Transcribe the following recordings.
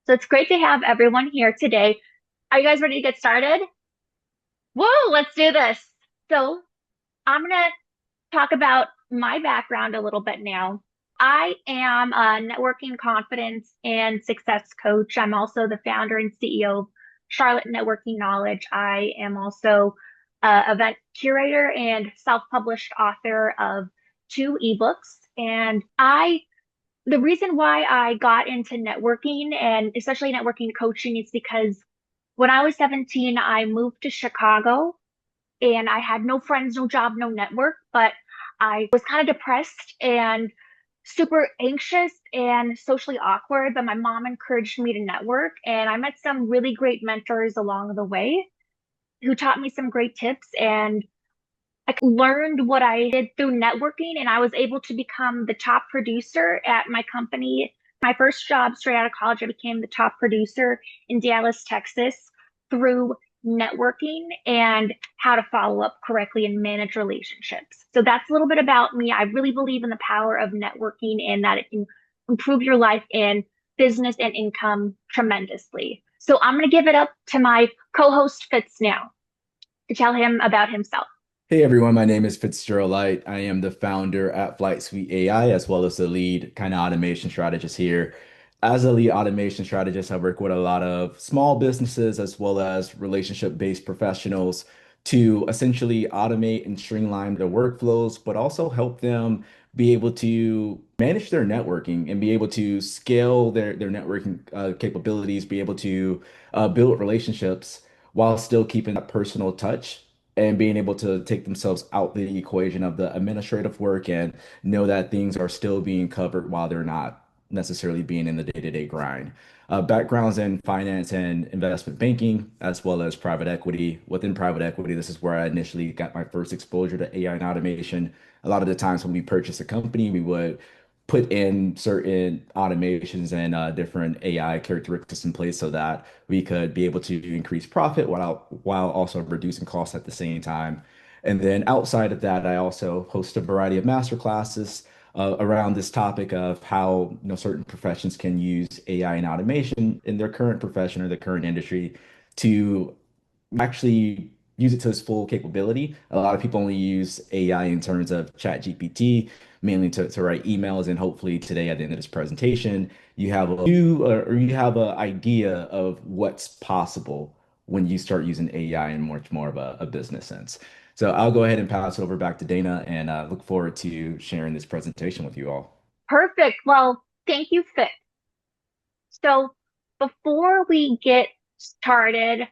So it's great to have everyone here today. Are you guys ready to get started? Whoa, let's do this. So I'm gonna talk about my background a little bit now. I am a networking confidence and success coach. I'm also the founder and CEO of Charlotte Networking Knowledge. I am also a event curator and self-published author of two ebooks. The reason why I got into networking and especially networking coaching is because when I was 17, I moved to Chicago and I had no friends, no job, no network, but I was kind of depressed and super anxious and socially awkward. But my mom encouraged me to network, and I met some really great mentors along the way who taught me some great tips. And I learned what I did through networking, and I was able to become the top producer at my company. My first job straight out of college, I became the top producer in Dallas, Texas through networking and how to follow up correctly and manage relationships. So that's a little bit about me. I really believe in the power of networking and that it can improve your life and business and income tremendously. So I'm going to give it up to my co-host Fitz now to tell him about himself. Hey everyone, my name is Fitzgerald Light. I am the founder at Flight Suite AI as well as the lead kind of automation strategist here. As a lead automation strategist, I work with a lot of small businesses as well as relationship-based professionals to essentially automate and streamline their workflows, but also help them be able to manage their networking and be able to scale their networking capabilities, be able to build relationships while still keeping that personal touch and being able to take themselves out the equation of the administrative work and know that things are still being covered while they're not necessarily being in the day-to-day grind. Backgrounds in finance and investment banking, as well as private equity. Within private equity, this is where I initially got my first exposure to AI and automation. A lot of the times when we purchase a company, we would put in certain automations and different AI characteristics in place so that we could be able to increase profit while also reducing costs at the same time. And then outside of that, I also host a variety of master classes around this topic of how certain professions can use AI and automation in their current profession or the current industry to actually use it to its full capability. A lot of people only use AI in terms of Chat GPT, mainly to write emails. And hopefully today at the end of this presentation, you have a new or you have an idea of what's possible when you start using AI in much more of a business sense. So I'll go ahead and pass it over back to Dana and look forward to sharing this presentation with you all. Perfect. Well, thank you, Fitz. So before we get started,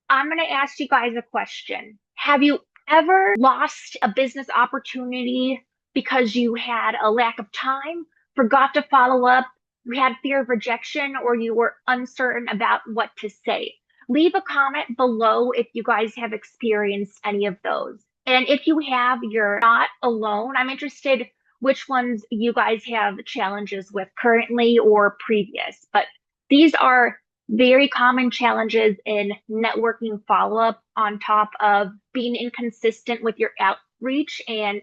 I'm going to ask you guys a question. Have you ever lost a business opportunity because you had a lack of time, forgot to follow up, you had fear of rejection, or you were uncertain about what to say? Leave a comment below if you guys have experienced any of those. And if you have, you're not alone. I'm interested which ones you guys have challenges with currently or previous. But these are very common challenges in networking follow-up on top of being inconsistent with your outreach and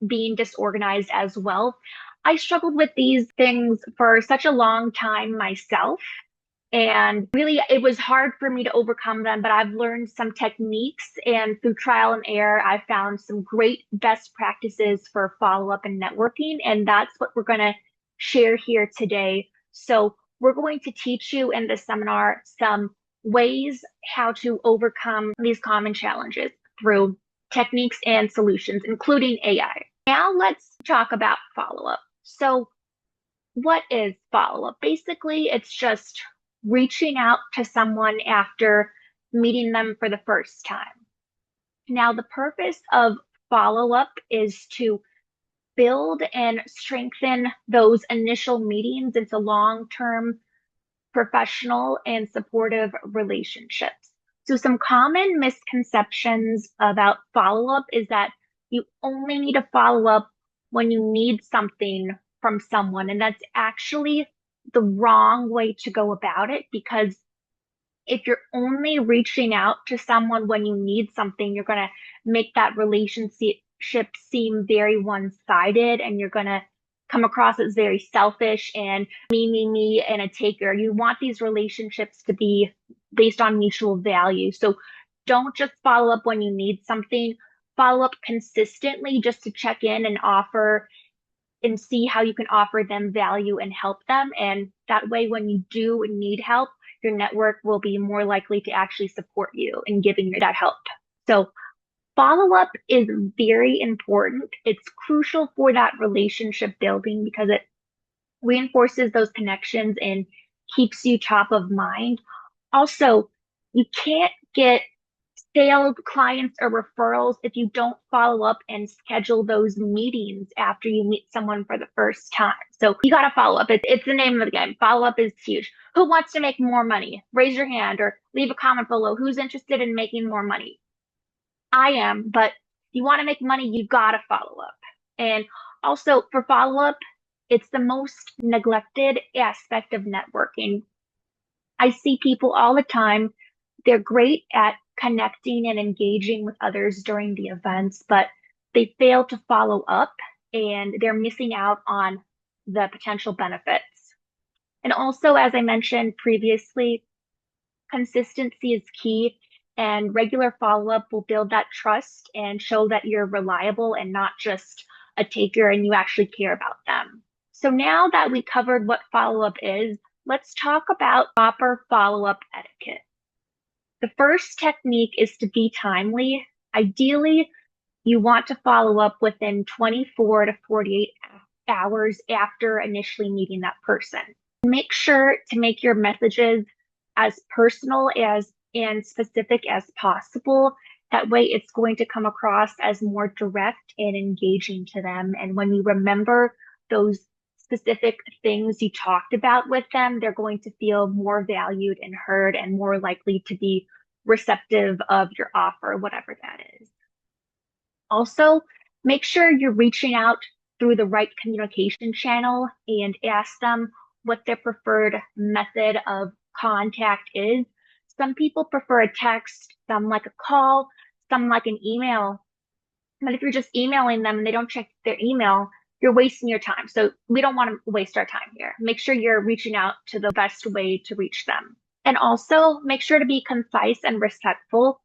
being disorganized as well. I struggled with these things for such a long time myself. And really, it was hard for me to overcome them, but I've learned some techniques, and through trial and error, I found some great best practices for follow up and networking. And that's what we're going to share here today. So, we're going to teach you in this seminar some ways how to overcome these common challenges through techniques and solutions, including AI. Now, let's talk about follow up. So, what is follow up? Basically, it's just reaching out to someone after meeting them for the first time. Now, the purpose of follow up is to build and strengthen those initial meetings into long term professional and supportive relationships. So, some common misconceptions about follow up is that you only need to follow up when you need something from someone. And that's actually the wrong way to go about it because if you're only reaching out to someone when you need something, you're going to make that relationship seem very one-sided and you're going to come across as very selfish and me, and a taker. You want these relationships to be based on mutual value. So don't just follow up when you need something. Follow up consistently just to check in and offer and see how you can offer them value and help them. And that way, when you do need help, your network will be more likely to actually support you in giving you that help. So follow up is very important. It's crucial for that relationship building because it reinforces those connections and keeps you top of mind. Also, you can't get sales clients or referrals if you don't follow up and schedule those meetings after you meet someone for the first time. So you got to follow up. It's the name of the game. Follow up is huge. Who wants to make more money? Raise your hand or leave a comment below. Who's interested in making more money? I am, but you want to make money, you got to follow up. And also for follow up, it's the most neglected aspect of networking. I see people all the time. They're great at connecting and engaging with others during the events, but they fail to follow up and they're missing out on the potential benefits. And also, as I mentioned previously, consistency is key, and regular follow up will build that trust and show that you're reliable and not just a taker and you actually care about them. So, now that we covered what follow up is, let's talk about proper follow up etiquette. The first technique is to be timely. Ideally, you want to follow up within 24 to 48 hours after initially meeting that person. Make sure to make your messages as personal as and specific as possible. That way, it's going to come across as more direct and engaging to them. And when you remember those specific things you talked about with them, they're going to feel more valued and heard and more likely to be receptive of your offer, whatever that is. Also, make sure you're reaching out through the right communication channel and ask them what their preferred method of contact is. Some people prefer a text, some like a call, some like an email. But if you're just emailing them and they don't check their email, you're wasting your time. So we don't want to waste our time here. Make sure you're reaching out to the best way to reach them. And also make sure to be concise and respectful.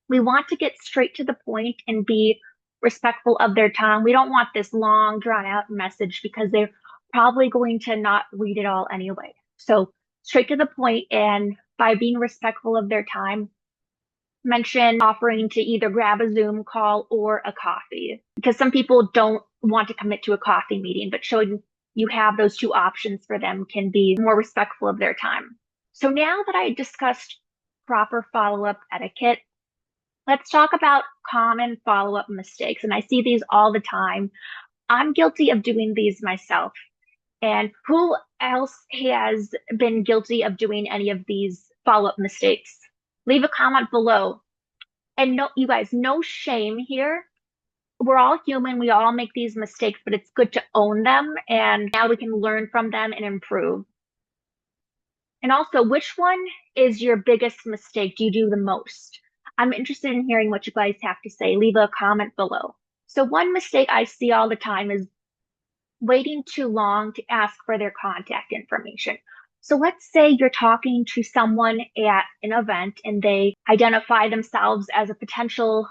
We want to get straight to the point and be respectful of their time. We don't want this long, drawn out message because they're probably going to not read it all anyway. So, straight to the point, and by being respectful of their time, mention offering to either grab a Zoom call or a coffee because some people don't want to commit to a coffee meeting, but showing you have those two options for them can be more respectful of their time. So, now that I discussed proper follow up etiquette, let's talk about common follow-up mistakes. And I see these all the time. I'm guilty of doing these myself. And who else has been guilty of doing any of these follow-up mistakes? Leave a comment below. And no, you guys, no shame here. We're all human. We all make these mistakes, but it's good to own them. And now we can learn from them and improve. And also, which one is your biggest mistake? Do you do the most? I'm interested in hearing what you guys have to say. Leave a comment below. So one mistake I see all the time is waiting too long to ask for their contact information. So let's say you're talking to someone at an event and they identify themselves as a potential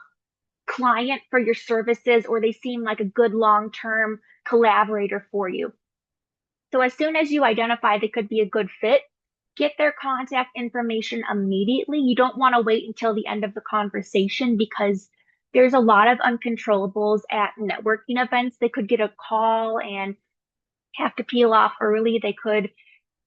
client for your services, or they seem like a good long-term collaborator for you. So as soon as you identify they could be a good fit, get their contact information immediately. You don't want to wait until the end of the conversation because there's a lot of uncontrollables at networking events. They could get a call and have to peel off early. They could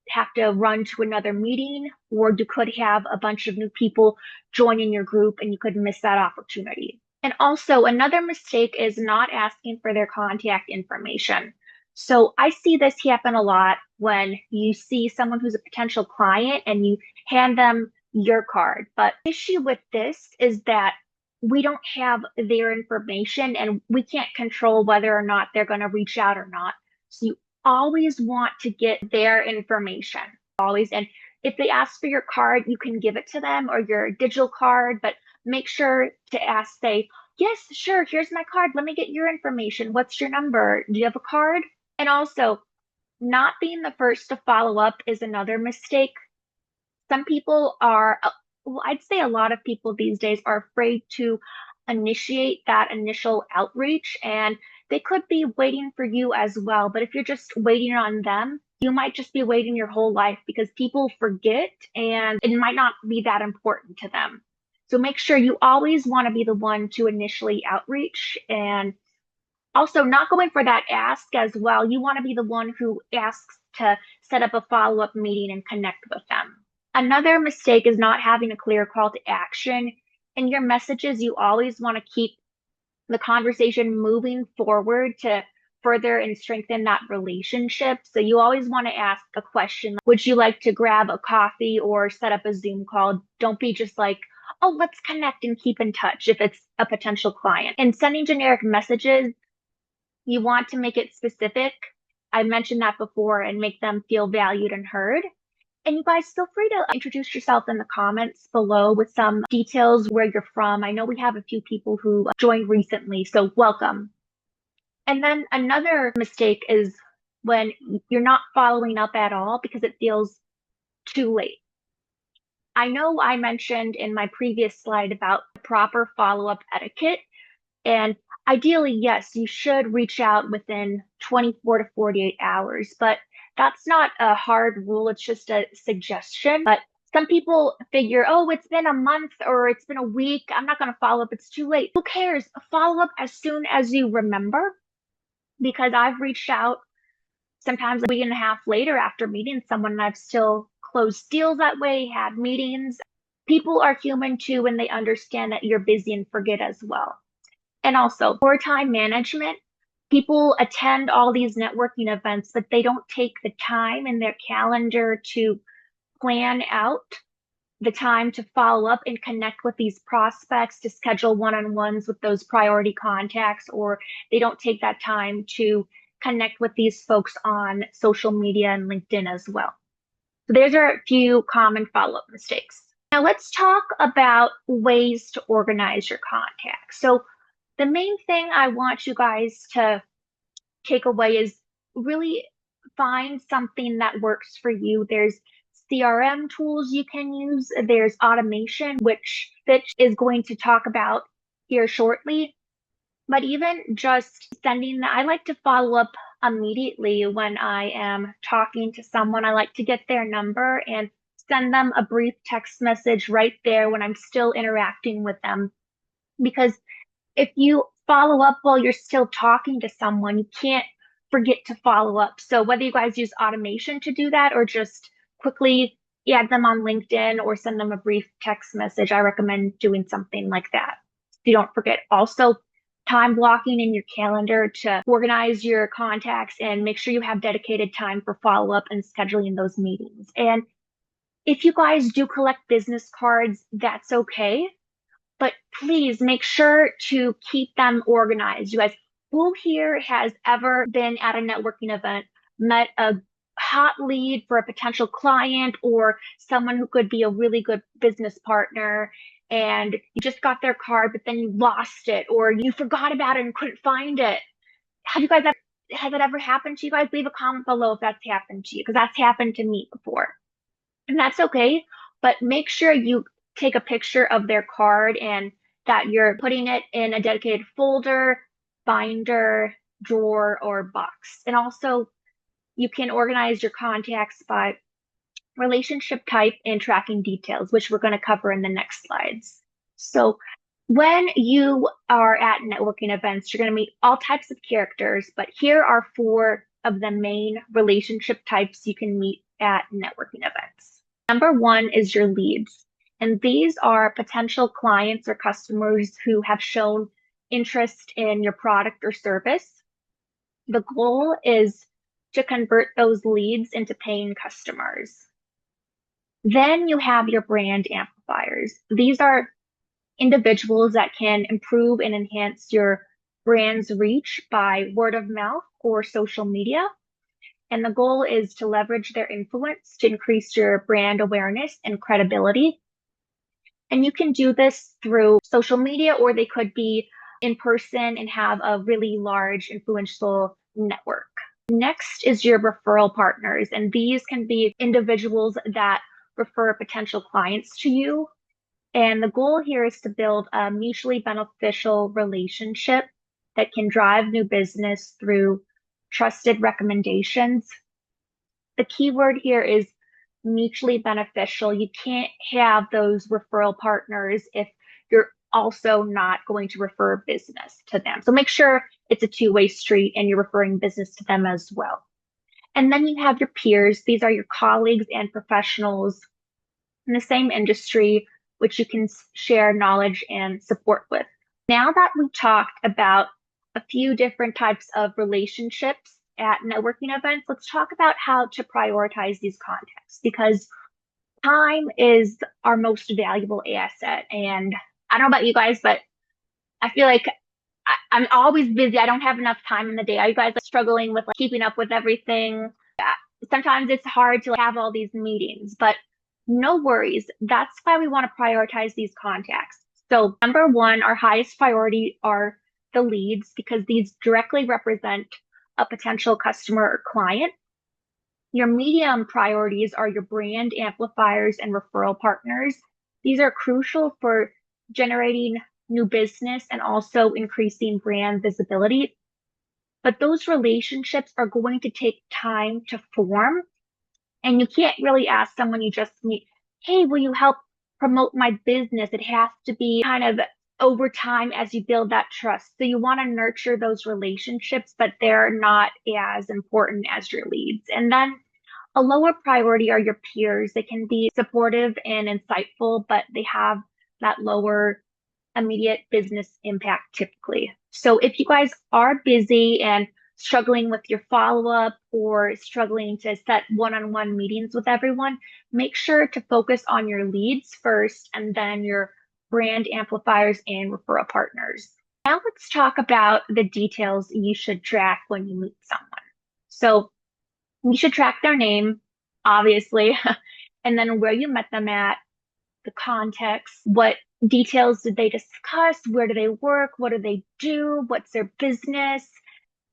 have to run to another meeting, or you could have a bunch of new people joining your group and you could miss that opportunity. And also, another mistake is not asking for their contact information. So I see this happen a lot when you see someone who's a potential client and you hand them your card. But the issue with this is that we don't have their information and we can't control whether or not they're going to reach out or not. So you always want to get their information, always. And if they ask for your card, you can give it to them, or your digital card, but make sure to say, yes, sure, here's my card. Let me get your information. What's your number? Do you have a card? And also, not being the first to follow up is another mistake. Some people are, well, I'd say a lot of people these days are afraid to initiate that initial outreach, and they could be waiting for you as well. But if you're just waiting on them, you might just be waiting your whole life because people forget and it might not be that important to them. So make sure you always want to be the one to initially outreach and also not going for that ask as well. You want to be the one who asks to set up a follow-up meeting and connect with them. Another mistake is not having a clear call to action. In your messages, you always want to keep the conversation moving forward to further and strengthen that relationship. So you always want to ask a question. Would you like to grab a coffee or set up a Zoom call? Don't be just like, oh, let's connect and keep in touch if it's a potential client. And sending generic messages, you want to make it specific. I mentioned that before and make them feel valued and heard. And you guys feel free to introduce yourself in the comments below with some details where you're from. I know we have a few people who joined recently, so welcome. And then another mistake is when you're not following up at all because it feels too late. I know I mentioned in my previous slide about proper follow-up etiquette, and ideally, yes, you should reach out within 24 to 48 hours, but that's not a hard rule. It's just a suggestion. But some people figure, oh, it's been a month or it's been a week. I'm not going to follow up. It's too late. Who cares? Follow up as soon as you remember, because I've reached out sometimes a week and a half later after meeting someone and I've still closed deals that way, had meetings. People are human too, and they understand that you're busy and forget as well. And also, for time management, people attend all these networking events, but they don't take the time in their calendar to plan out the time to follow up and connect with these prospects, to schedule one-on-ones with those priority contacts, or they don't take that time to connect with these folks on social media and LinkedIn as well. So there's are a few common follow-up mistakes. Now let's talk about ways to organize your contacts. So the main thing I want you guys to take away is really find something that works for you. There's CRM tools you can use, there's automation, which Fitch is going to talk about here shortly. But even just sending that, I like to follow up immediately when I am talking to someone. I like to get their number and send them a brief text message right there when I'm still interacting with them. Because if you follow up while you're still talking to someone, you can't forget to follow up. So whether you guys use automation to do that or just quickly add them on LinkedIn or send them a brief text message, I recommend doing something like that. So you don't forget. Also, time blocking in your calendar to organize your contacts and make sure you have dedicated time for follow up and scheduling those meetings. And if you guys do collect business cards, that's okay, but please make sure to keep them organized. You guys, who here has ever been at a networking event, met a hot lead for a potential client or someone who could be a really good business partner, and you just got their card, but then you lost it or you forgot about it and couldn't find it? Have you guys ever, has that ever happened to you guys? Leave a comment below if that's happened to you, because that's happened to me before. And that's okay, but make sure you take a picture of their card and that you're putting it in a dedicated folder, binder, drawer, or box. And also, you can organize your contacts by relationship type and tracking details, which we're going to cover in the next slides. So, when you are at networking events, you're going to meet all types of characters, but here are four of the main relationship types you can meet at networking events. Number one is your leads. And these are potential clients or customers who have shown interest in your product or service. The goal is to convert those leads into paying customers. Then you have your brand amplifiers. These are individuals that can improve and enhance your brand's reach by word of mouth or social media. And the goal is to leverage their influence to increase your brand awareness and credibility. And you can do this through social media, or they could be in person and have a really large influential network. Next is your referral partners, and these can be individuals that refer potential clients to you. And the goal here is to build a mutually beneficial relationship that can drive new business through trusted recommendations. The key word here is mutually beneficial. You can't have those referral partners if you're also not going to refer business to them. So make sure it's a two-way street and you're referring business to them as well. And then you have your peers. These are your colleagues and professionals in the same industry, which you can share knowledge and support with. Now that we talked about a few different types of relationships at networking events, let's talk about how to prioritize these contacts because time is our most valuable asset. And I don't know about you guys, but I feel like I'm always busy. I don't have enough time in the day. Are you guys struggling with keeping up with everything? Sometimes it's hard to have all these meetings, but no worries. That's why we want to prioritize these contacts. So number one, our highest priority are the leads because these directly represent a potential customer or client. Your medium priorities are your brand amplifiers and referral partners. These are crucial for generating new business and also increasing brand visibility. But those relationships are going to take time to form. And you can't really ask someone you just meet, hey, will you help promote my business? It has to be kind of over time as you build that trust. So you want to nurture those relationships, but they're not as important as your leads. And then a lower priority are your peers. They can be supportive and insightful, but they have that lower immediate business impact typically. So if you guys are busy and struggling with your follow-up or struggling to set one-on-one meetings with everyone, make sure to focus on your leads first and then your brand amplifiers and referral partners. Now let's talk about the details you should track when you meet someone. So you should track their name, obviously, and then where you met them at, the context, what details did they discuss, where do they work, what do they do, what's their business,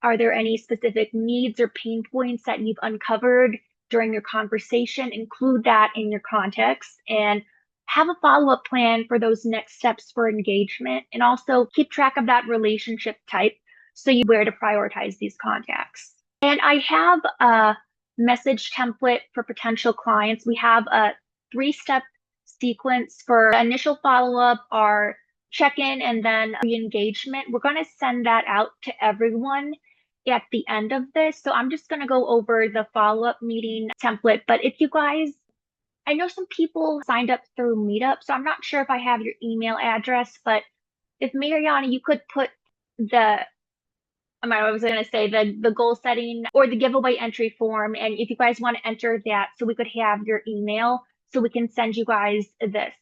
are there any specific needs or pain points that you've uncovered during your conversation? Include that in your context and have a follow-up plan for those next steps for engagement and also keep track of that relationship type so you where to prioritize these contacts. And I have a message template for potential clients. We have a three-step sequence for initial follow-up, our check-in, and then re-engagement. We're going to send that out to everyone at the end of this. So I'm just going to go over the follow-up meeting template. But if you guys, I know some people signed up through Meetup, so I'm not sure if I have your email address, but if Mariana, you could put the I was going to say the goal setting or the giveaway entry form. And if you guys want to enter that, so we could have your email so we can send you guys this.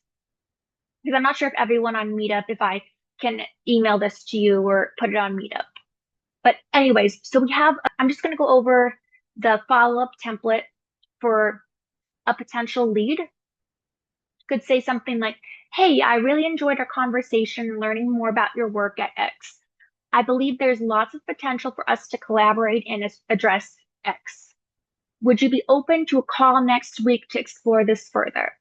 Because I'm not sure if everyone on Meetup, if I can email this to you or put it on Meetup. But anyways, so I'm just going to go over the follow-up template for a potential lead. Could say something like, hey, I really enjoyed our conversation learning more about your work at X. I believe there's lots of potential for us to collaborate and address X. Would you be open to a call next week to explore this further?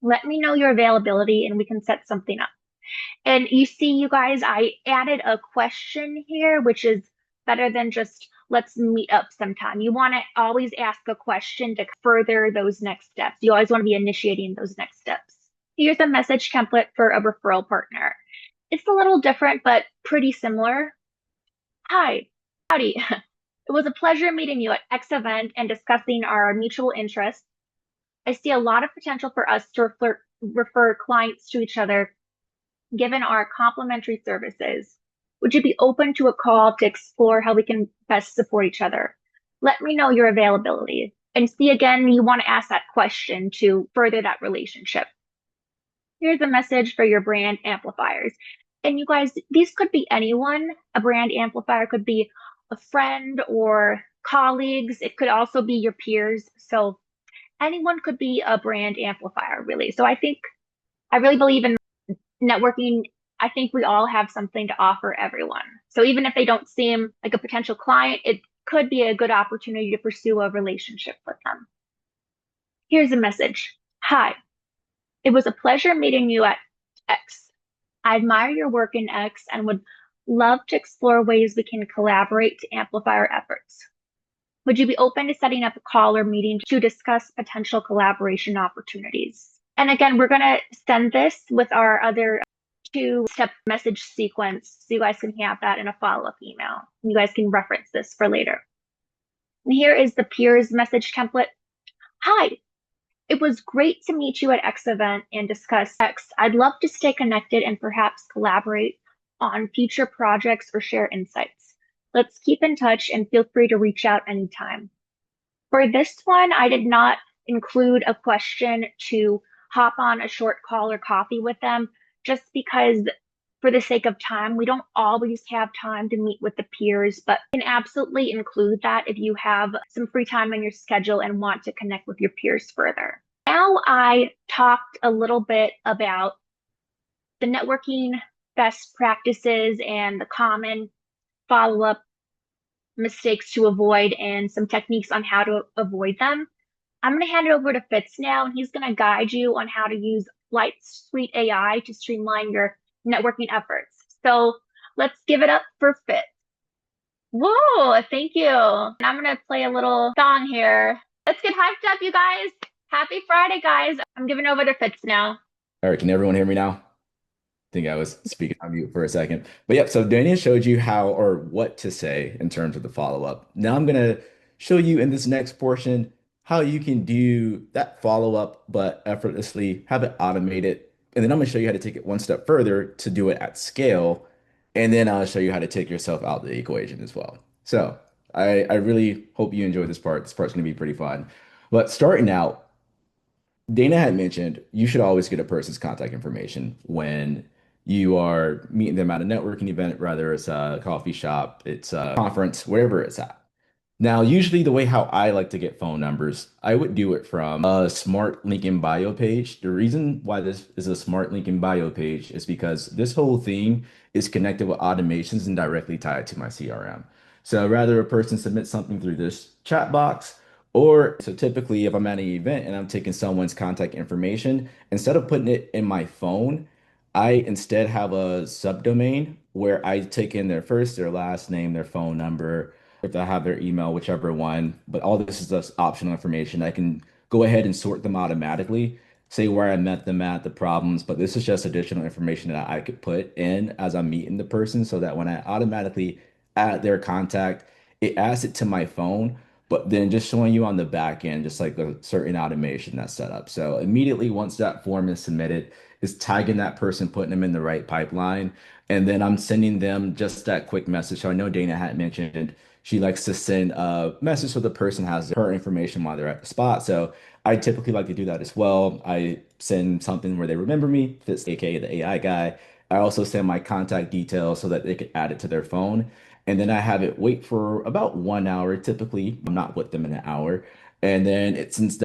Let me know your availability and we can set something up. And you see, you guys, I added a question here, which is better than just let's meet up sometime. You want to always ask a question to further those next steps. You always want to be initiating those next steps. Here's a message template for a referral partner. It's a little different, but pretty similar. Hi, howdy. It was a pleasure meeting you at X event and discussing our mutual interests. I see a lot of potential for us to refer clients to each other given our complementary services. Would you be open to a call to explore how we can best support each other? Let me know your availability. And see, again, you want to ask that question to further that relationship. Here's a message for your brand amplifiers. And you guys, these could be anyone. A brand amplifier could be a friend or colleagues. It could also be your peers. So anyone could be a brand amplifier, really. So I really believe in networking. I think we all have something to offer everyone. So even if they don't seem like a potential client, could be a good opportunity to pursue a relationship with them. Here's a message. Hi, it was a pleasure meeting you at X. I admire your work in X and would love to explore ways we can collaborate to amplify our efforts. Would you be open to setting up a call or meeting to discuss potential collaboration opportunities? And again, we're going to send this with our other two-step message sequence so you guys can have that in a follow-up email. You guys can reference this for later. And here is the peers message template. Hi, it was great to meet you at X event and discuss X. I'd love to stay connected and perhaps collaborate on future projects or share insights. Let's keep in touch and feel free to reach out anytime. For this one, I did not include a question to hop on a short call or coffee with them, just because for the sake of time, we don't always have time to meet with the peers, but you can absolutely include that if you have some free time in your schedule and want to connect with your peers further. Now I talked a little bit about the networking best practices and the common follow-up mistakes to avoid and some techniques on how to avoid them. I'm going to hand it over to Fitz now, and he's going to guide you on how to use Flight Suite AI to streamline your networking efforts. So let's give it up for Fitz. Whoa, thank you. And I'm going to play a little song here. Let's get hyped up, you guys. Happy Friday, guys. I'm giving over to Fitz now. All right, can everyone hear me now? Think I was speaking on mute for a second. But yep, so Daniel showed you how or what to say in terms of the follow-up. Now I'm gonna show you in this next portion how you can do that follow-up, but effortlessly have it automated. And then I'm gonna show you how to take it one step further to do it at scale. And then I'll show you how to take yourself out of the equation as well. So I really hope you enjoy this part. This part's gonna be pretty fun. But starting out, Dana had mentioned you should always get a person's contact information when you are meeting them at a networking event, whether it's a coffee shop, it's a conference, wherever it's at. Now, usually the way how I like to get phone numbers, I would do it from a smart link in bio page. The reason why this is a smart link in bio page is because this whole thing is connected with automations and directly tied to my CRM. So rather a person submit something through this chat box, or so typically if I'm at an event and I'm taking someone's contact information, instead of putting it in my phone, I instead have a subdomain where I take in their first, their last name, their phone number, if I have their email, whichever one. But all this is just optional information. I can go ahead and sort them automatically, say where I met them at, the problems. But this is just additional information that I could put in as I'm meeting the person so that when I automatically add their contact, it adds it to my phone. But then just showing you on the back end, just like a certain automation that's set up. So immediately once that form is submitted, is tagging that person, putting them in the right pipeline. And then I'm sending them just that quick message. So I know Dana had mentioned she likes to send a message so the person has her information while they're at the spot. So I typically like to do that as well. I send something where they remember me, Fitz, aka the AI guy. I also send my contact details so that they could add it to their phone. And then I have it wait for about 1 hour. Typically, I'm not with them in an hour. And then it since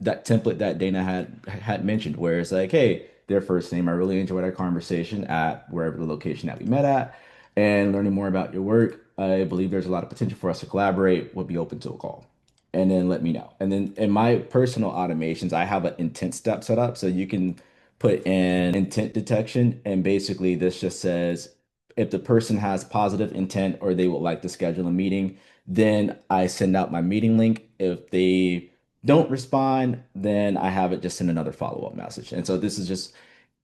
that template that Dana had mentioned, where it's like, hey, their first name. I really enjoyed our conversation at wherever the location that we met at, and learning more about your work. I believe there's a lot of potential for us to collaborate. Would be open to a call, and then let me know. And then in my personal automations, I have an intent step set up, so you can put in intent detection, and basically this just says if the person has positive intent or they would like to schedule a meeting, then I send out my meeting link. If they don't respond, then I have it just send another follow-up message. And so this is just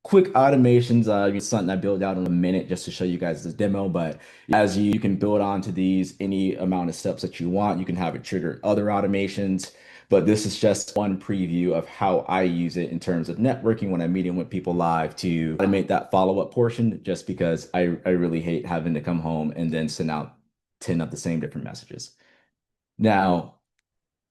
quick automations. It's something I built out in a minute just to show you guys this demo. But as you can build onto these any amount of steps that you want, you can have it trigger other automations. But this is just one preview of how I use it in terms of networking when I'm meeting with people live to automate that follow-up portion, just because I really hate having to come home and then send out 10 of the same different messages. Now,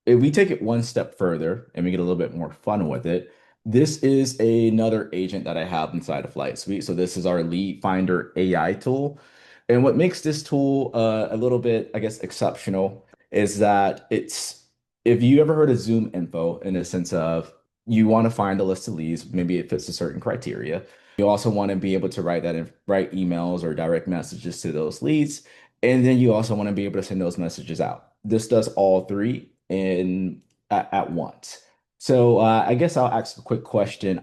if we take it one step further and we get a little bit more fun with it, this is another agent that I have inside of Flight Suite. So this is our Lead Finder AI tool. And what makes this tool a little bit, I guess, exceptional is that if you ever heard of Zoom info in a sense of you want to find a list of leads, maybe it fits a certain criteria. You also want to be able to write emails or direct messages to those leads. And then you also want to be able to send those messages out. This does all three in at once. So I guess I'll ask a quick question.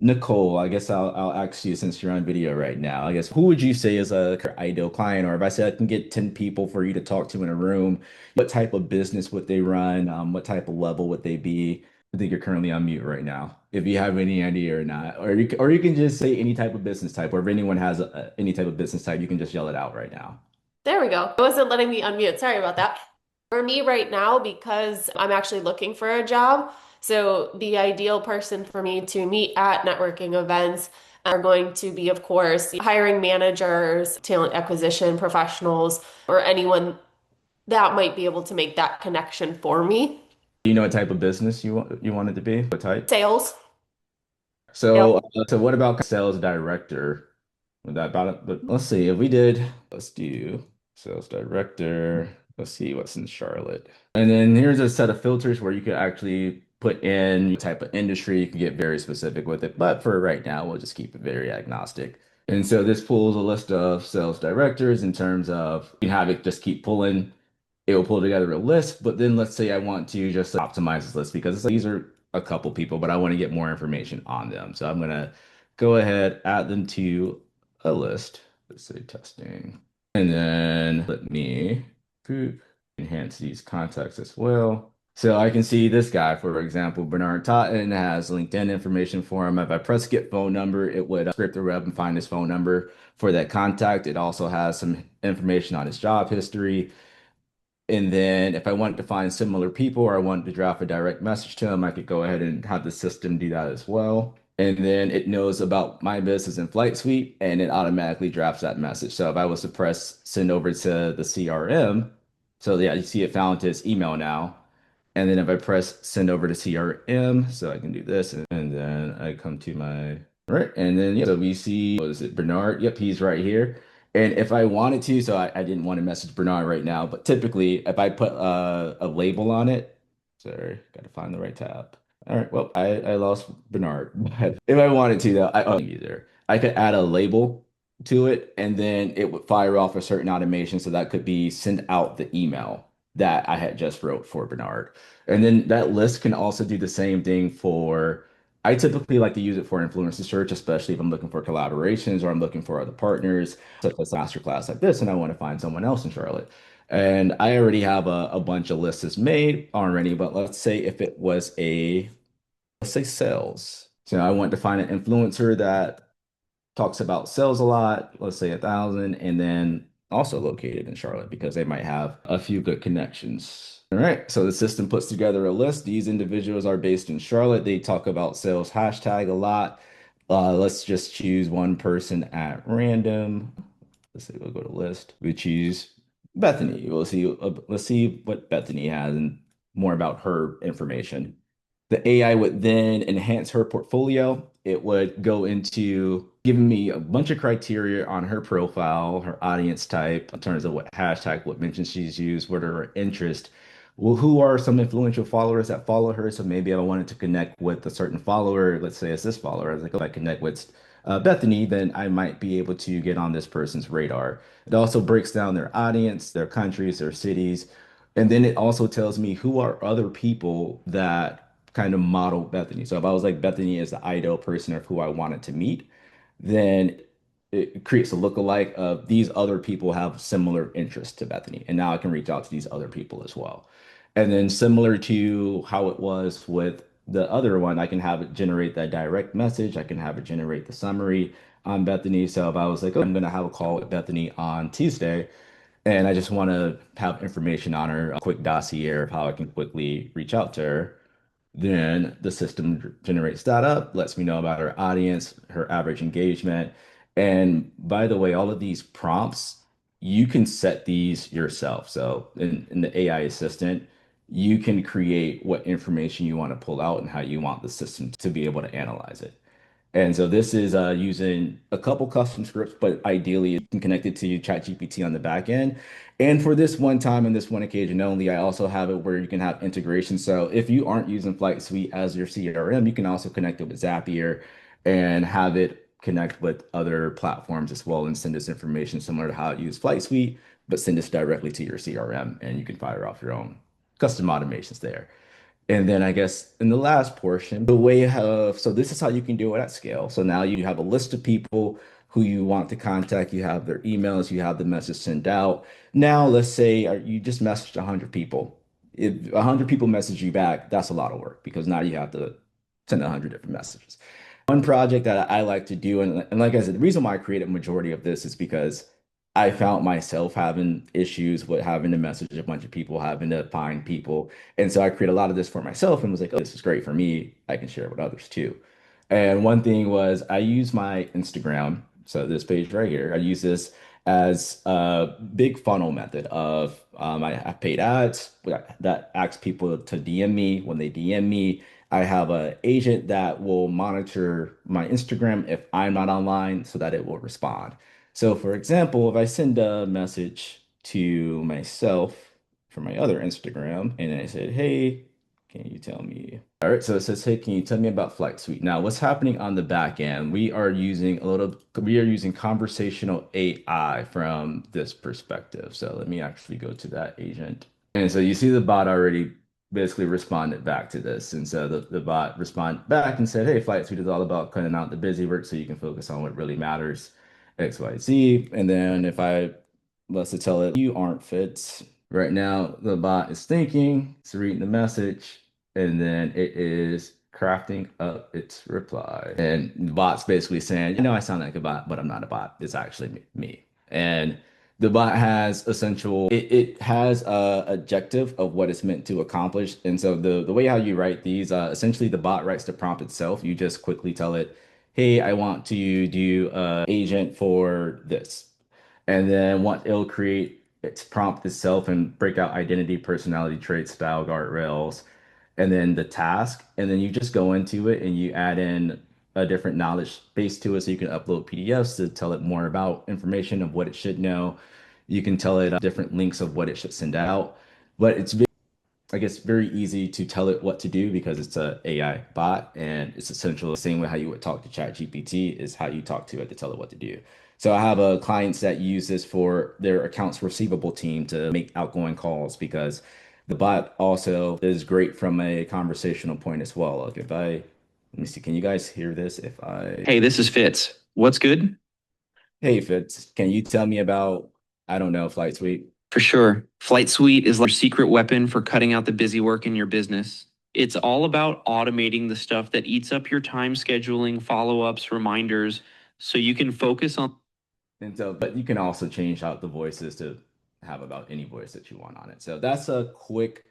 Nicole, I guess I'll ask you since you're on video right now. I guess who would you say is a ideal client? Or if I said I can get 10 people for you to talk to in a room, what type of business would they run? What type of level would they be? I think you're currently on mute right now. If you have any idea or not, or you can just say any type of business type, or if anyone has any type of business type, you can just yell it out right now. There we go. It wasn't letting me unmute. Sorry about that. For me right now, because I'm actually looking for a job, so the ideal person for me to meet at networking events are going to be, of course, hiring managers, talent acquisition professionals, or anyone that might be able to make that connection for me. Do you know what type of business you want it to be? What type? Sales. So what about sales director? Would that about it? But let's see if we did. Let's do sales director. Let's see what's in Charlotte. And then here's a set of filters where you could actually put in type of industry. You can get very specific with it. But for right now, we'll just keep it very agnostic. And so this pulls a list of sales directors in terms of you can have it just keep pulling. It will pull together a list. But then let's say I want to just optimize this list because it's like, these are a couple people, but I want to get more information on them. So I'm gonna go ahead, add them to a list. Let's say testing. And then let me enhance these contacts as well. So I can see this guy, for example, Bernard Totten has LinkedIn information for him. If I press get phone number, it would scrape the web and find his phone number for that contact. It also has some information on his job history. And then if I wanted to find similar people or I wanted to draft a direct message to them, I could go ahead and have the system do that as well. And then it knows about my business in Flight Suite and it automatically drafts that message. So if I was to press send over to the CRM, so yeah, you see it found his email now. And then if I press send over to CRM, so I can do this, and then I come to my right, and then yeah, so we see what is it, Bernard? Yep, he's right here. And if I wanted to, so I didn't want to message Bernard right now, but typically if I put a label on it, sorry, got to find the right tab. All right, well, I lost Bernard. But if I wanted to, though, I could add a label to it, and then it would fire off a certain automation. So that could be send out the email that I had just wrote for Bernard. And then that list can also do the same thing for, I typically like to use it for influencer search, especially if I'm looking for collaborations or I'm looking for other partners, such as a masterclass like this, and I want to find someone else in Charlotte. And I already have a bunch of lists made already, but let's say if it was let's say sales. So I want to find an influencer that talks about sales a lot, let's say 1,000, and then also located in Charlotte because they might have a few good connections. All right, so the system puts together a list. These individuals are based in Charlotte. They talk about sales hashtag a lot. Let's just choose one person at random. Let's say we'll go to list. We choose Bethany. We'll see. Let's see what Bethany has and more about her information. The AI would then enhance her portfolio. It would go into giving me a bunch of criteria on her profile, her audience type, in terms of what hashtag, what mentions she's used, what are her interests. Well, who are some influential followers that follow her? So maybe I wanted to connect with a certain follower. Let's say it's this follower. I was like, if I connect with Bethany, then I might be able to get on this person's radar. It also breaks down their audience, their countries, their cities. And then it also tells me who are other people that kind of model Bethany. So if I was like Bethany is the ideal person of who I wanted to meet, then it creates a lookalike of these other people have similar interests to Bethany. And now I can reach out to these other people as well. And then similar to how it was with the other one, I can have it generate that direct message. I can have it generate the summary on Bethany. So if I was like, oh, I'm going to have a call with Bethany on Tuesday, and I just want to have information on her, a quick dossier of how I can quickly reach out to her. Then the system generates that up, lets me know about her audience, her average engagement. And by the way, all of these prompts, you can set these yourself. So in the AI assistant, you can create what information you want to pull out and how you want the system to be able to analyze it. And so this is using a couple custom scripts, but ideally you can connect it to ChatGPT on the back end. And for this one time and this one occasion only, I also have it where you can have integration. So if you aren't using Flight Suite as your CRM, you can also connect it with Zapier and have it connect with other platforms as well and send us information similar to how you use Flight Suite, but send this directly to your CRM and you can fire off your own custom automations there. And then I guess in the last portion, the way of, so this is how you can do it at scale. So now you have a list of people who you want to contact, you have their emails, you have the message sent out. Now, let's say you just messaged 100 people. If 100 people message you back, that's a lot of work because now you have to send 100 different messages. One project that I like to do, and like I said, the reason why I created a majority of this is because I found myself having issues with having to message a bunch of people, having to find people. And so I created a lot of this for myself and was like, oh, this is great for me. I can share it with others too. And one thing was I use my Instagram, so this page right here, I use this as a big funnel method of I have paid ads that ask people to DM me. When they DM me, I have an agent that will monitor my Instagram if I'm not online so that it will respond. So, for example, if I send a message to myself from my other Instagram and I said, hey, can you tell me? All right, so it says, hey, can you tell me about Flight Suite? Now, what's happening on the back end? We are using conversational AI from this perspective. So let me actually go to that agent. And so you see the bot already basically responded back to this. And so the bot responded back and said, hey, Flight Suite is all about cutting out the busy work so you can focus on what really matters. XYZ. And then if I was to tell it, you aren't fit. Right now, the bot is thinking, it's reading the message, and then it is crafting up its reply. And the bot's basically saying, I sound like a bot, but I'm not a bot. It's actually me. And the bot has it has a objective of what it's meant to accomplish. And so the way how you write these, essentially the bot writes the prompt itself. You just quickly tell it, hey, I want to do agent for this. And then what it'll create its prompt itself and break out identity, personality traits, style, guardrails, and then the task. And then you just go into it and you add in a different knowledge base to it. So you can upload PDFs to tell it more about information of what it should know. You can tell it different links of what it should send out. But it's I guess very easy to tell it what to do because it's a AI bot and it's essentially the same way how you would talk to ChatGPT is how you talk to it to tell it what to do. So I have clients that use this for their accounts receivable team to make outgoing calls because the bot also is great from a conversational point as well. Like if I, let me see, can you guys hear this? If I, Hey, this is Fitz. What's good? hey Fitz, can you tell me about, I don't know, Flight Suite? For sure. Flight Suite is like your secret weapon for cutting out the busy work in your business. It's all about automating the stuff that eats up your time scheduling, follow-ups, reminders, so you can focus on. And so, but you can also change out the voices to have about any voice that you want on it. So that's a quick,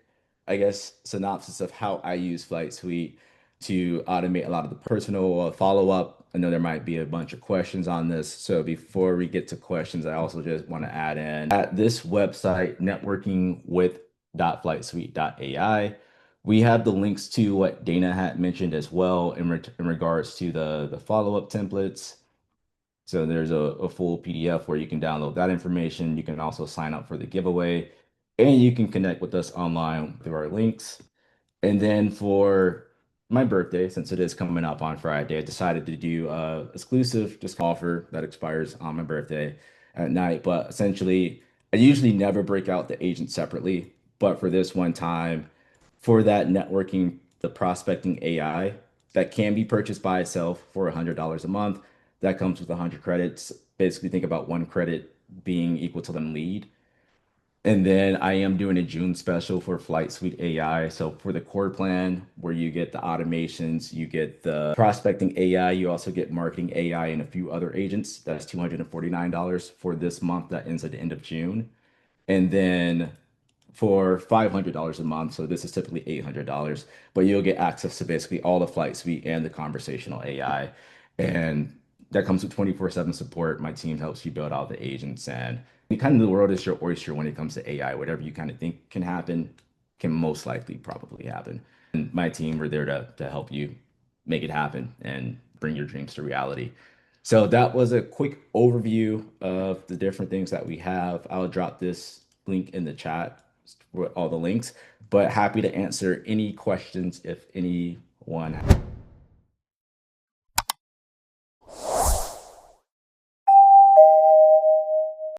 I guess, synopsis of how I use Flight Suite to automate a lot of the personal follow-up. I know there might be a bunch of questions on this. So before we get to questions, I also just want to add in at this website, networkingwith.flightsuite.ai. We have the links to what Dana had mentioned as well in regards to the follow-up templates. So there's a full PDF where you can download that information. You can also sign up for the giveaway and you can connect with us online through our links. And then for my birthday, since it is coming up on Friday, I decided to do a exclusive just offer that expires on my birthday at night. But essentially, I usually never break out the agent separately. But for this one time, for that networking, the prospecting AI that can be purchased by itself for $100 a month, that comes with 100 credits. Basically, think about one credit being equal to one lead. And then I am doing a June special for Flight Suite AI. So for the core plan, where you get the automations, you get the prospecting AI, you also get marketing AI and a few other agents. That's $249 for this month that ends at the end of June. And then for $500 a month, so this is typically $800, but you'll get access to basically all the Flight Suite and the conversational AI. And that comes with 24/7 support. My team helps you build out the agents and kind of the world is your oyster when it comes to AI. Whatever you kind of think can happen can most likely probably happen. And my team are there to help you make it happen and bring your dreams to reality. So that was a quick overview of the different things that we have. I'll drop this link in the chat with all the links, but happy to answer any questions if anyone